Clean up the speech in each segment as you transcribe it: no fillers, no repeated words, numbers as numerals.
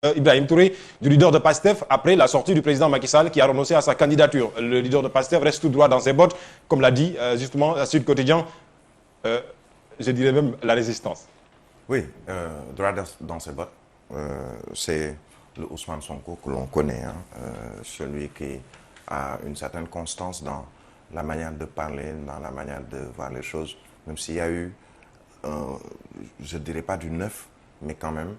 Ibrahim Touré, du leader de PASTEF, après la sortie du président Macky Sall qui a renoncé à sa candidature. Le leader de PASTEF reste tout droit dans ses bottes, comme l'a dit justement Sud Quotidien, je dirais même la résistance. Oui, droit dans ses bottes, c'est le Ousmane Sonko que l'on connaît, hein, celui qui a une certaine constance dans la manière de parler, dans la manière de voir les choses, même s'il y a eu, je ne dirais pas du neuf, mais quand même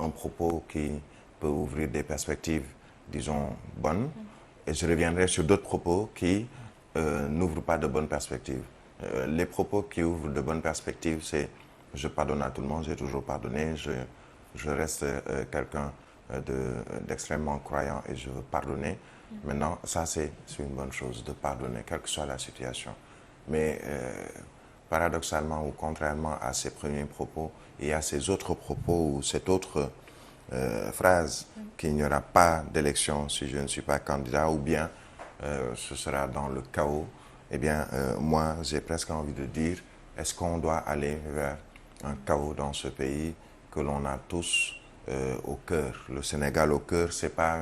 un propos qui peut ouvrir des perspectives, disons, bonnes. Et je reviendrai sur d'autres propos qui n'ouvrent pas de bonnes perspectives. Les propos qui ouvrent de bonnes perspectives, c'est je pardonne à tout le monde, j'ai toujours pardonné, je reste quelqu'un d'extrêmement croyant et je veux pardonner. Maintenant, ça c'est une bonne chose de pardonner, quelle que soit la situation. Mais paradoxalement ou contrairement à ses premiers propos et à ses autres propos ou cette autre phrase qu'il n'y aura pas d'élection si je ne suis pas candidat ou bien ce sera dans le chaos, eh bien moi j'ai presque envie de dire est-ce qu'on doit aller vers un chaos dans ce pays que l'on a tous au cœur. Le Sénégal au cœur, ce n'est pas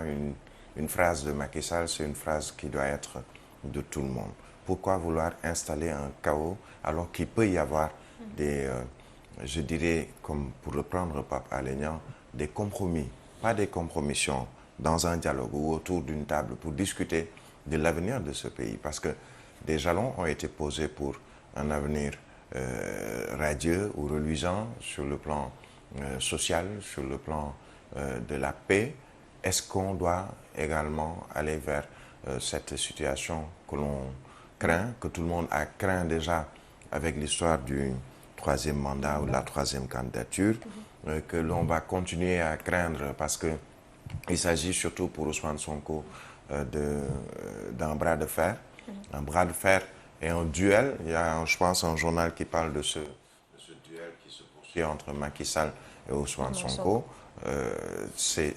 une phrase de Macky Sall, c'est une phrase qui doit être de tout le monde. Pourquoi vouloir installer un chaos alors qu'il peut y avoir des, je dirais, comme pour reprendre Pape Alé-Niang, des compromis, pas des compromissions, dans un dialogue ou autour d'une table pour discuter de l'avenir de ce pays. Parce que des jalons ont été posés pour un avenir radieux ou reluisant sur le plan social, sur le plan de la paix. Est-ce qu'on doit également aller vers cette situation que l'on craint, que tout le monde a craint déjà avec l'histoire du troisième mandat ou de la troisième candidature, que l'on va continuer à craindre parce qu'il s'agit surtout pour Ousmane Sonko d'un bras de fer, un bras de fer et un duel. Il y a, je pense, un journal qui parle de ce duel qui se poursuit entre Macky Sall et Ousmane Sonko. C'est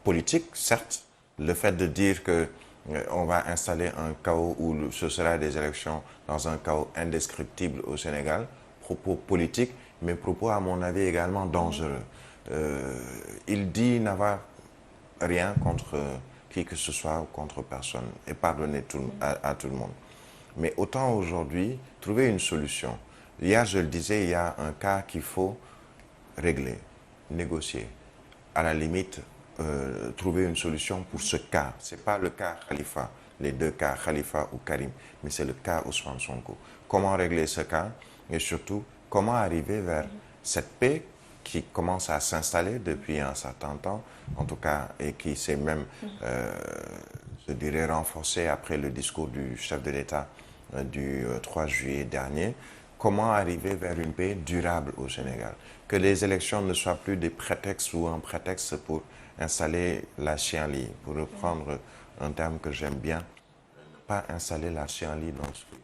politique, certes. Le fait de dire que on va installer un chaos où ce sera des élections dans un chaos indescriptible au Sénégal, propos politiques, mais propos, à mon avis, également dangereux. Il dit n'avoir rien contre qui que ce soit ou contre personne et pardonner à tout le monde. Mais autant aujourd'hui, trouver une solution. Hier, je le disais, il y a un cas qu'il faut régler, négocier. À la limite, trouver une solution pour ce cas. Ce n'est pas le cas Khalifa, les deux cas, Khalifa ou Karim, mais c'est le cas Ousmane Sonko. Comment régler ce cas et surtout, comment arriver vers cette paix qui commence à s'installer depuis un certain temps, en tout cas, et qui s'est même, je dirais, renforcée après le discours du chef de l'État du 3 juillet dernier. Comment arriver vers une paix durable au Sénégal? Que les élections ne soient plus des prétextes ou un prétexte pour installer la chienlit, pour reprendre un terme que j'aime bien, ne pas installer la chienlit dans ce pays.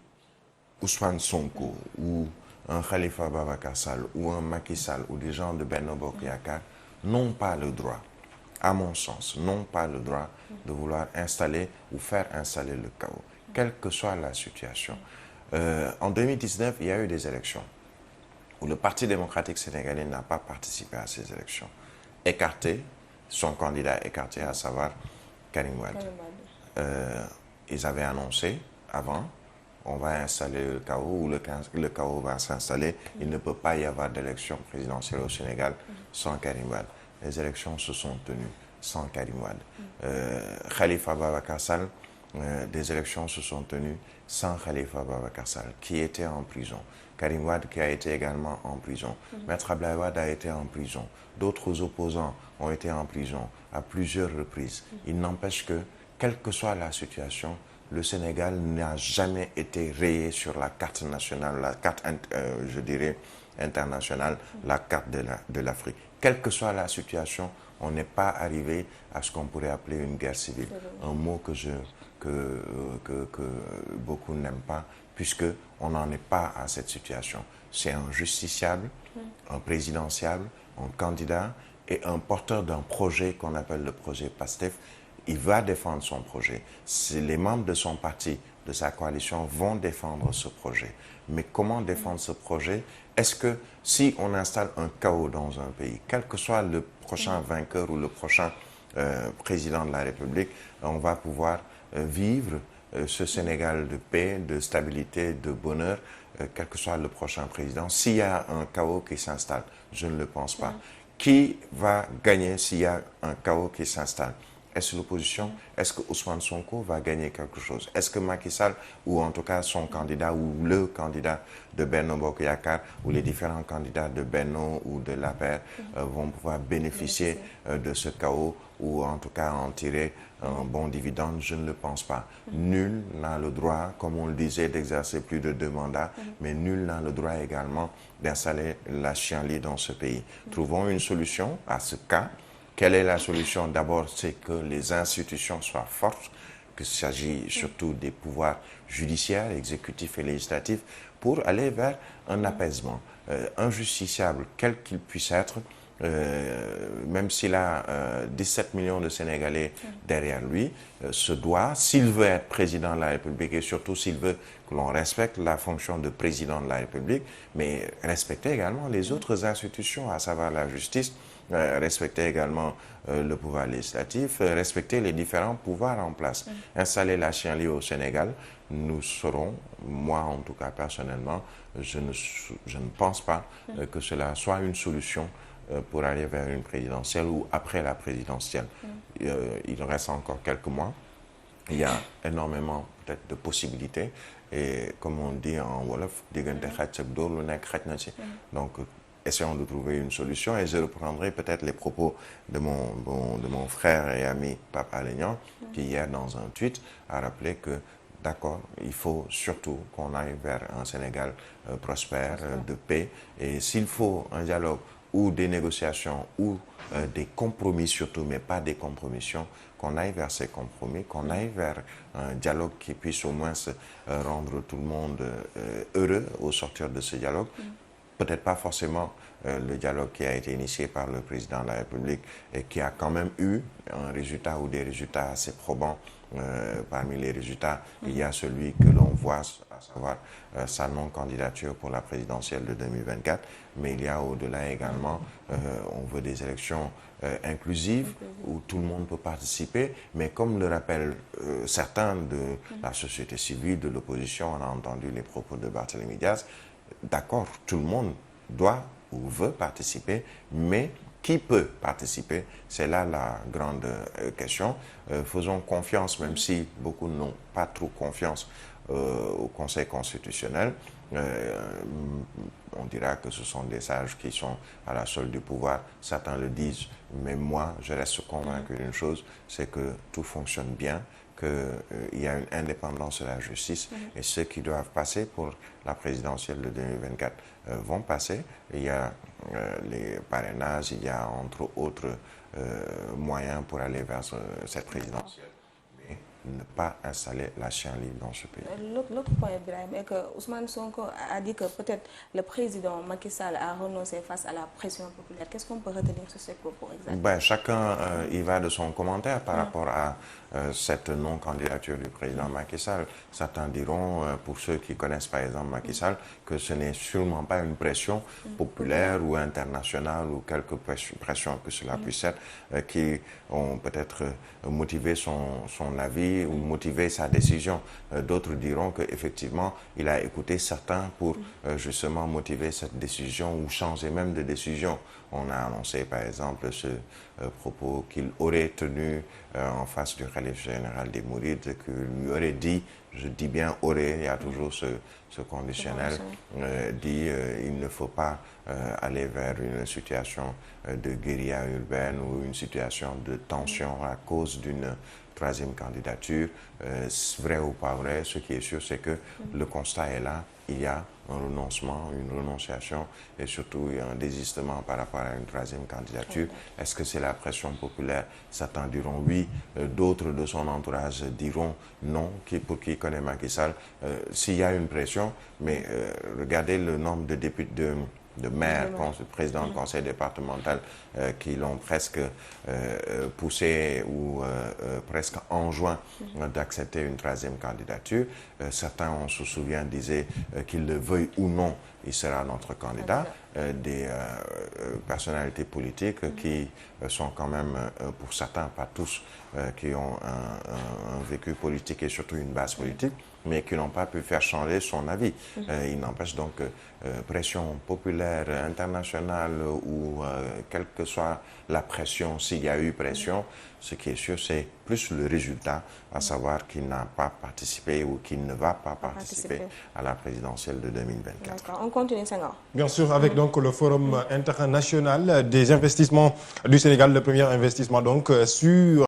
Ousmane Sonko ou un Khalifa Babacar Sall ou un Macky Sall ou des gens de Benno Bokk Yakaar n'ont pas le droit, à mon sens, n'ont pas le droit de vouloir installer ou faire installer le chaos, quelle que soit la situation. En 2019, il y a eu des élections où le Parti démocratique sénégalais n'a pas participé à ces élections. Écarté, son candidat écarté, à savoir Karim Wade. Ils avaient annoncé avant, on va installer le chaos ou le chaos va s'installer. Il ne peut pas y avoir d'élection présidentielle au Sénégal sans Karim Wade. Les élections se sont tenues sans Karim Wade. Khalifa Babacar Sall, des élections se sont tenues sans Khalifa Babacar Sall, qui était en prison. Karim Wade qui a été également en prison. Maître Abdoulaye Wade a été en prison. D'autres opposants ont été en prison à plusieurs reprises. Il n'empêche que, quelle que soit la situation, le Sénégal n'a jamais été rayé sur la carte nationale, la carte, je dirais, internationale, la carte de l'Afrique. Quelle que soit la situation, on n'est pas arrivé à ce qu'on pourrait appeler une guerre civile. Un mot que beaucoup n'aiment pas, puisqu'on n'en est pas à cette situation. C'est un justiciable, un présidentiable, un candidat et un porteur d'un projet qu'on appelle le projet PASTEF. Il va défendre son projet. Les membres de son parti, de sa coalition, vont défendre ce projet. Mais comment défendre ce projet Est-ce que si on installe un chaos dans un pays, quel que soit le prochain vainqueur ou le prochain président de la République, on va pouvoir vivre ce Sénégal de paix, de stabilité, de bonheur, quel que soit le prochain président. S'il y a un chaos qui s'installe, je ne le pense pas. Qui va gagner s'il y a un chaos qui s'installe? Est-ce l'opposition? Est-ce que Ousmane Sonko va gagner quelque chose? Est-ce que Macky Sall, ou en tout cas son candidat, ou le candidat de Benno Bokk Yakaar, ou les différents candidats de Benno ou de l'APR vont pouvoir bénéficier de ce chaos, ou en tout cas en tirer un bon dividende? Je ne le pense pas. Nul n'a le droit, comme on le disait, d'exercer plus de 2 mandats, mais nul n'a le droit également d'installer la chienlit dans ce pays. Trouvons une solution à ce cas. Quelle est la solution? D'abord, c'est que les institutions soient fortes, qu'il s'agit surtout des pouvoirs judiciaires, exécutifs et législatifs, pour aller vers un apaisement. Un justiciable, quel qu'il puisse être, même s'il a 17 millions de Sénégalais derrière lui, se doit, s'il veut être président de la République et surtout s'il veut que l'on respecte la fonction de président de la République, mais respecter également les autres institutions, à savoir la justice, respecter également le pouvoir législatif, respecter les différents pouvoirs en place. Installer la chienlit au Sénégal, nous serons, moi en tout cas personnellement, je ne pense pas que cela soit une solution pour aller vers une présidentielle ou après la présidentielle. Il reste encore quelques mois. Il y a énormément peut-être de possibilités et comme on dit en Wolof, donc essayons de trouver une solution et je reprendrai peut-être les propos de mon frère et ami Pape Alé Niang qui hier dans un tweet a rappelé que d'accord, il faut surtout qu'on aille vers un Sénégal prospère, de paix et s'il faut un dialogue ou des négociations ou des compromis surtout, mais pas des compromissions, qu'on aille vers ces compromis, qu'on aille vers un dialogue qui puisse au moins rendre tout le monde heureux au sortir de ce dialogue. Peut-être pas forcément le dialogue qui a été initié par le président de la République et qui a quand même eu un résultat ou des résultats assez probants. Parmi les résultats, il y a celui que l'on voit, à savoir sa non-candidature pour la présidentielle de 2024, mais il y a au-delà également, on veut des élections inclusives où tout le monde peut participer, mais comme le rappellent certains de la société civile, de l'opposition, on a entendu les propos de Barthélémy Diaz, d'accord, tout le monde doit ou veut participer, mais qui peut participer? C'est là la grande question. Faisons confiance, même si beaucoup n'ont pas trop confiance au Conseil constitutionnel. On dira que ce sont des sages qui sont à la solde du pouvoir. Certains le disent, mais moi, je reste convaincu d'une chose, c'est que tout fonctionne bien, qu'il y a une indépendance de la justice et ceux qui doivent passer pour la présidentielle de 2024 vont passer. Il y a les parrainages, il y a entre autres moyens pour aller vers cette présidentielle. Mais ne pas installer la chienlit dans ce pays. L'autre point, Ibrahim, est que Ousmane Sonko a dit que peut-être le président Macky Sall a renoncé face à la pression populaire. Qu'est-ce qu'on peut retenir sur ces propos exactement? Ben, chacun y va de son commentaire par rapport à cette non-candidature du président Macky Sall. Certains diront, pour ceux qui connaissent par exemple Macky Sall, que ce n'est sûrement pas une pression populaire ou internationale ou quelque pression que cela puisse être, qui ont peut-être motivé son avis ou motivé sa décision. D'autres diront qu'effectivement, il a écouté certains pour justement motiver cette décision ou changer même de décision. On a annoncé par exemple ce propos qu'il aurait tenu en face du khalife général des Mourides, qu'il lui aurait dit, je dis bien aurait, il y a toujours ce conditionnel, dit il ne faut pas aller vers une situation de guérilla urbaine ou une situation de tension à cause d'une troisième candidature. Vrai ou pas vrai, ce qui est sûr, c'est que le constat est là. Il y a un renoncement, une renonciation et surtout un désistement par rapport à une troisième candidature. Est-ce que c'est la pression populaire? Certains diront oui, d'autres de son entourage diront non, pour qui connaît Macky Sall. S'il y a une pression, mais regardez le nombre de députés, de maires, présidents du conseil départemental qui l'ont presque poussé ou presque enjoint d'accepter une troisième candidature. Certains, on se souvient, disaient qu'ils le veuillent ou non, il sera notre candidat. Des personnalités politiques qui sont quand même, pour certains, pas tous, qui ont un vécu politique et surtout une base politique, mais qui n'ont pas pu faire changer son avis. Il n'empêche donc pression populaire, internationale ou quelle que soit la pression, s'il y a eu pression, ce qui est sûr, c'est plus le résultat, à savoir qu'il n'a pas participé ou qu'il ne va pas participer à la présidentielle de 2024. D'accord, on continue, Senghor. Bien sûr, avec donc le Forum international des investissements du Sénégal, le premier investissement donc sur